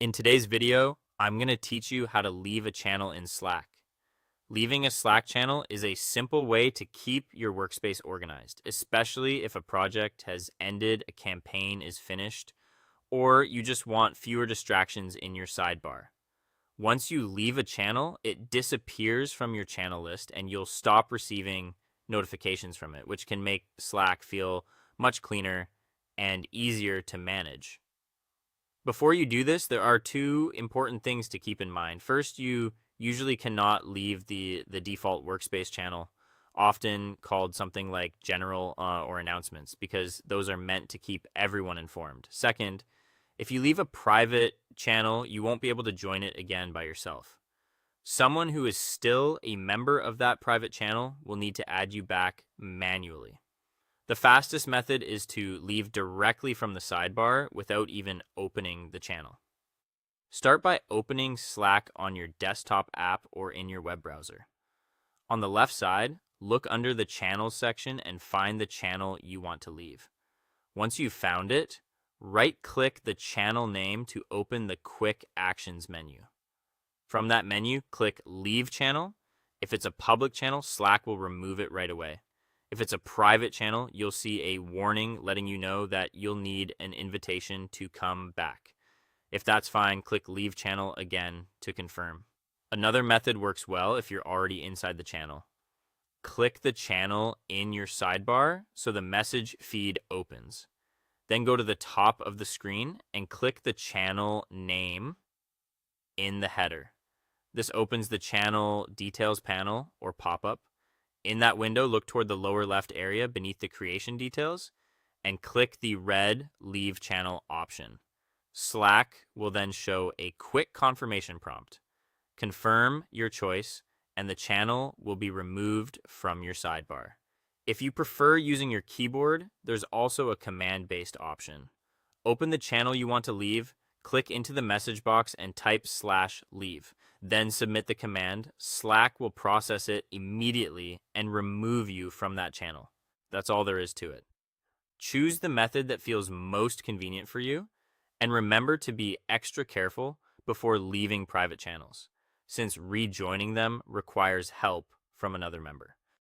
In today's video, I'm going to teach you how to leave a channel in Slack. Leaving a Slack channel is a simple way to keep your workspace organized, especially if a project has ended, a campaign is finished, or you just want fewer distractions in your sidebar. Once you leave a channel, it disappears from your channel list and you'll stop receiving notifications from it, which can make Slack feel much cleaner and easier to manage. Before you do this, there are two important things to keep in mind. First, you usually cannot leave the default workspace channel, often called something like general or announcements, because those are meant to keep everyone informed. Second, if you leave a private channel, you won't be able to join it again by yourself. Someone who is still a member of that private channel will need to add you back manually. The fastest method is to leave directly from the sidebar without even opening the channel. Start by opening Slack on your desktop app or in your web browser. On the left side, look under the Channels section and find the channel you want to leave. Once you've found it, right-click the channel name to open the Quick Actions menu. From that menu, click Leave Channel. If it's a public channel, Slack will remove it right away. If it's a private channel, you'll see a warning letting you know that you'll need an invitation to come back. If that's fine, click Leave Channel again to confirm. Another method works well if you're already inside the channel. Click the channel in your sidebar so the message feed opens. Then go to the top of the screen and click the channel name in the header. This opens the channel details panel or pop-up. In that window, look toward the lower left area beneath the creation details and click the red Leave Channel option. Slack will then show a quick confirmation prompt. Confirm your choice and the channel will be removed from your sidebar. If you prefer using your keyboard, there's also a command-based option. Open the channel you want to leave, click into the message box and type /leave. Then submit the command. Slack will process it immediately and remove you from that channel. That's all there is to it. Choose the method that feels most convenient for you, and remember to be extra careful before leaving private channels, since rejoining them requires help from another member.